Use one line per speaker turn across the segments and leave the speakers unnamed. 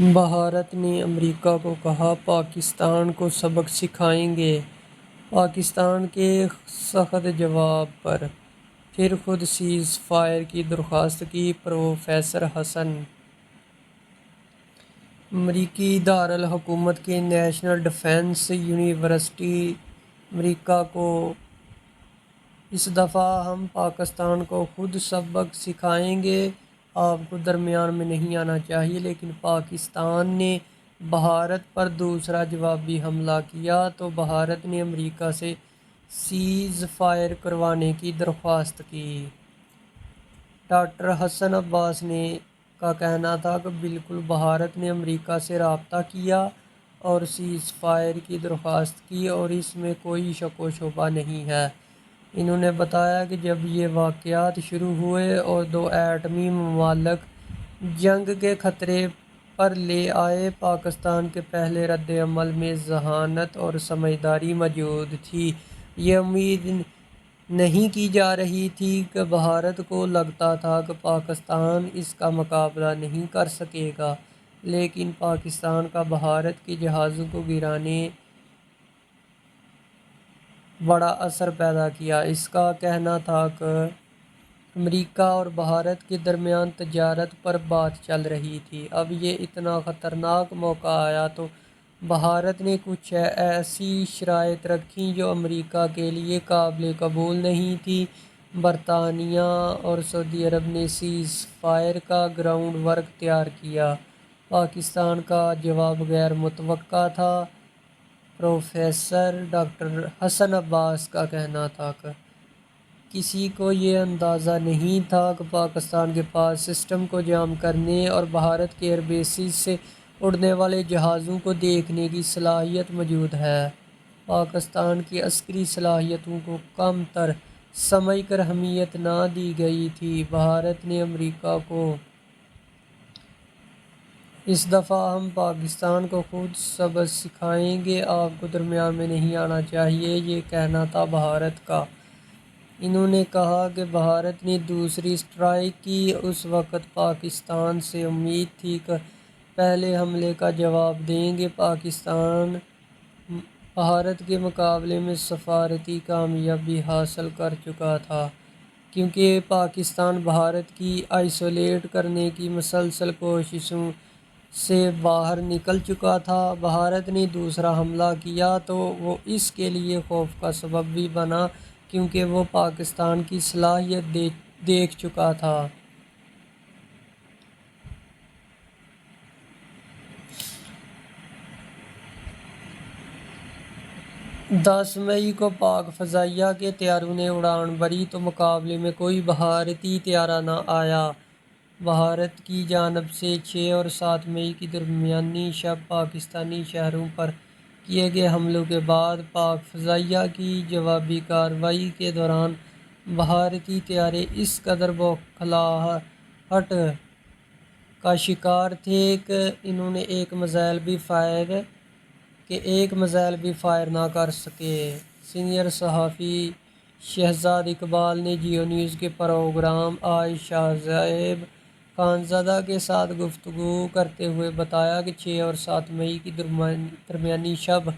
بھارت نے امریکہ کو کہا پاکستان کو سبق سکھائیں گے۔ پاکستان کے سخت جواب پر پھر خود سیز فائر کی درخواست کی۔ پروفیسر حسن امریکی دارالحکومت کے نیشنل ڈیفنس یونیورسٹی امریکہ کو اس دفعہ ہم پاکستان کو خود سبق سکھائیں گے، آپ کو درمیان میں نہیں آنا چاہیے، لیکن پاکستان نے بھارت پر دوسرا جوابی حملہ کیا تو بھارت نے امریکہ سے سیز فائر کروانے کی درخواست کی۔ ڈاکٹر حسن عباس کا کہنا تھا کہ بالکل بھارت نے امریکہ سے رابطہ کیا اور سیز فائر کی درخواست کی اور اس میں کوئی شک و شبہ نہیں ہے۔ انہوں نے بتایا کہ جب یہ واقعات شروع ہوئے اور دو ایٹمی ممالک جنگ کے خطرے پر لے آئے، پاکستان کے پہلے رد عمل میں ذہانت اور سمجھداری موجود تھی۔ یہ امید نہیں کی جا رہی تھی کہ بھارت کو لگتا تھا کہ پاکستان اس کا مقابلہ نہیں کر سکے گا، لیکن پاکستان کا بھارت کے جہازوں کو گرانے بڑا اثر پیدا کیا۔ اس کا کہنا تھا کہ امریکہ اور بھارت کے درمیان تجارت پر بات چل رہی تھی، اب یہ اتنا خطرناک موقع آیا تو بھارت نے کچھ ایسی شرائط رکھیں جو امریکہ کے لیے قابل قبول نہیں تھیں۔ برطانیہ اور سعودی عرب نے سیز فائر کا گراؤنڈ ورک تیار کیا، پاکستان کا جواب غیر متوقع تھا۔ پروفیسر ڈاکٹر حسن عباس کا کہنا تھا کہ کسی کو یہ اندازہ نہیں تھا کہ پاکستان کے پاس سسٹم کو جام کرنے اور بھارت کے ایئر بیسز سے اڑنے والے جہازوں کو دیکھنے کی صلاحیت موجود ہے۔ پاکستان کی عسکری صلاحیتوں کو کم تر سمجھ کر اہمیت نہ دی گئی تھی۔ بھارت نے امریکہ کو اس دفعہ ہم پاکستان کو خود سبق سکھائیں گے، آپ کو درمیان میں نہیں آنا چاہیے، یہ کہنا تھا بھارت کا۔ انہوں نے کہا کہ بھارت نے دوسری اسٹرائیک کی۔ اس وقت پاکستان سے امید تھی کہ پہلے حملے کا جواب دیں گے۔ پاکستان بھارت کے مقابلے میں سفارتی کامیابی حاصل کر چکا تھا، کیونکہ پاکستان بھارت کی آئسولیٹ کرنے کی مسلسل کوششوں سے باہر نکل چکا تھا۔ بھارت نے دوسرا حملہ کیا تو وہ اس کے لیے خوف کا سبب بھی بنا، کیونکہ وہ پاکستان کی صلاحیت دیکھ چکا تھا۔ 10 مئی کو پاک فضائیہ کے طیاروں نے اڑان بھری تو مقابلے میں کوئی بھارتی طیارہ نہ آیا۔ بھارت کی جانب سے 6 اور 7 مئی کی درمیانی شب پاکستانی شہروں پر کیے گئے حملوں کے بعد پاک فضائیہ کی جوابی کارروائی کے دوران بھارتی طیارے اس قدر بوکھلاہٹ کا شکار تھے کہ انہوں نے ایک میزائل بھی فائر نہ کر سکے۔ سینئر صحافی شہزاد اقبال نے جیو نیوز کے پروگرام آج شاہزیب خانزادہ کے ساتھ گفتگو کرتے ہوئے بتایا کہ 6 اور 7 مئی کی درمیانی شب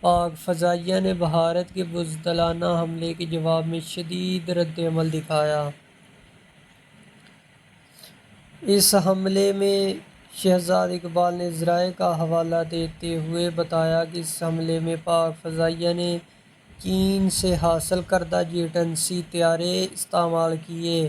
پاک فضائیہ نے بھارت کے بزدلانہ حملے کے جواب میں شدید رد عمل دکھایا۔ اس حملے میں شہزاد اقبال نے ذرائع کا حوالہ دیتے ہوئے بتایا کہ اس حملے میں پاک فضائیہ نے چین سے حاصل کردہ جی-10C طیارے استعمال کیے،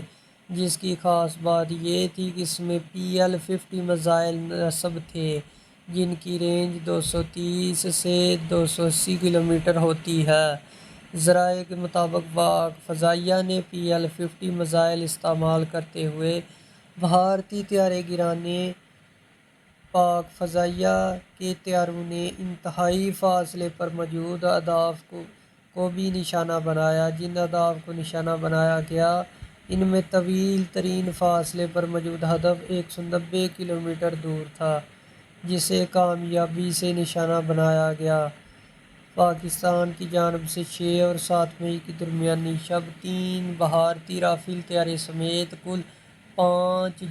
جس کی خاص بات یہ تھی کہ اس میں PL-50 میزائل نصب تھے، جن کی رینج 230 سے 280 کلومیٹر ہوتی ہے۔ ذرائع کے مطابق پاک فضائیہ نے PL-50 میزائل استعمال کرتے ہوئے بھارتی طیارے گرانے۔ پاک فضائیہ کے طیاروں نے انتہائی فاصلے پر موجود اہداف کو بھی نشانہ بنایا۔ جن اہداف کو نشانہ بنایا گیا، ان میں طویل ترین فاصلے پر موجود ہدف 190 کلومیٹر دور تھا، جسے کامیابی سے نشانہ بنایا گیا۔ پاکستان کی جانب سے 6 اور 7 مئی کی درمیانی شب 3 بھارتی رافیل طیارے سمیت کل 5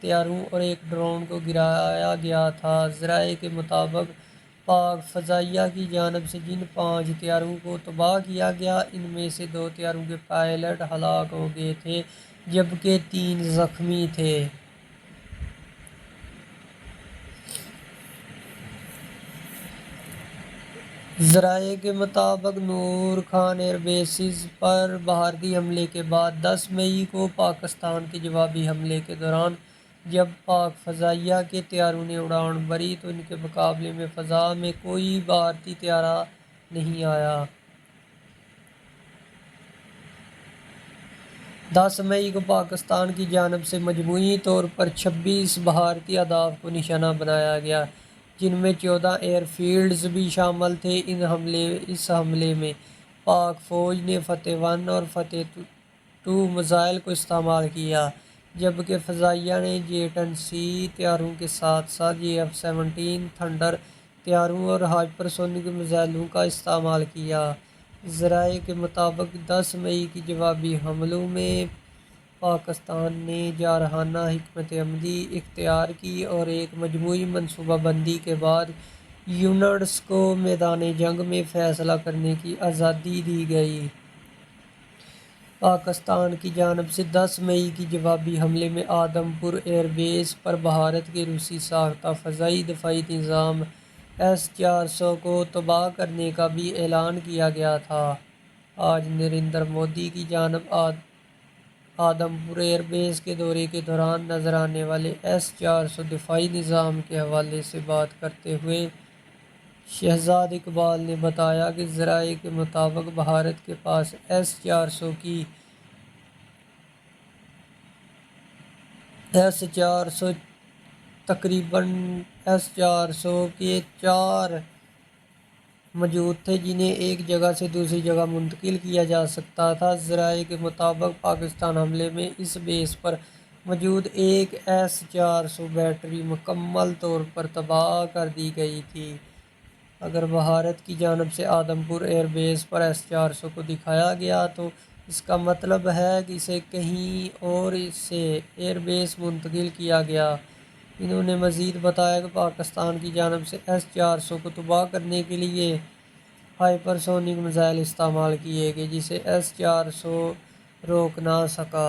طیاروں اور ایک ڈرون کو گرایا گیا تھا۔ ذرائع کے مطابق پاک فضائیہ کی جانب سے جن 5 طیاروں کو تباہ کیا گیا، ان میں سے 2 طیاروں کے پائلٹ ہلاک ہو گئے تھے جبکہ 3 زخمی تھے۔ ذرائع کے مطابق نور خان ایئر بیس پر بھارتی حملے کے بعد 10 مئی کو پاکستان کے جوابی حملے کے دوران جب پاک فضائیہ کے طیاروں نے اڑان بھری تو ان کے مقابلے میں فضا میں کوئی بھارتی طیارہ نہیں آیا۔ 10 مئی کو پاکستان کی جانب سے مجموعی طور پر 26 بھارتی اہداف کو نشانہ بنایا گیا، جن میں 14 ایئر فیلڈز بھی شامل تھے۔ اس حملے میں پاک فوج نے فتح 1 اور فتح 2 میزائل کو استعمال کیا، جبکہ فضائیہ نے جیٹ سی طیاروں کے ساتھ ساتھ JF-17 تھنڈر طیاروں اور ہائپر سونک میزائلوں کا استعمال کیا۔ ذرائع کے مطابق 10 مئی کی جوابی حملوں میں پاکستان نے جارحانہ حکمت عملی اختیار کی اور ایک مجموعی منصوبہ بندی کے بعد یونٹس کو میدان جنگ میں فیصلہ کرنے کی آزادی دی گئی۔ پاکستان کی جانب سے 10 مئی کی جوابی حملے میں آدم پور ایئر بیس پر بھارت کے روسی ساختہ فضائی دفاعی نظام S-400 کو تباہ کرنے کا بھی اعلان کیا گیا تھا۔ آج نریندر مودی کی جانب آدم پور ایئر بیس کے دورے کے دوران نظر آنے والے S-400 دفاعی نظام کے حوالے سے بات کرتے ہوئے شہزاد اقبال نے بتایا کہ ذرائع کے مطابق بھارت کے پاس S-400 تقریباً S-400 کے 4 موجود تھے جنہیں ایک جگہ سے دوسری جگہ منتقل کیا جا سکتا تھا۔ ذرائع کے مطابق پاکستان حملے میں اس بیس پر موجود ایک S-400 بیٹری مکمل طور پر تباہ کر دی گئی تھی۔ اگر بھارت کی جانب سے آدم پور ایئر بیس پر S-400 کو دکھایا گیا تو اس کا مطلب ہے کہ اسے کہیں اور سے ایئر بیس منتقل کیا گیا۔ انہوں نے مزید بتایا کہ پاکستان کی جانب سے S-400 کو تباہ کرنے کے لیے ہائپر سونک میزائل استعمال کیے گئے جسے S-400 روک نہ سکا۔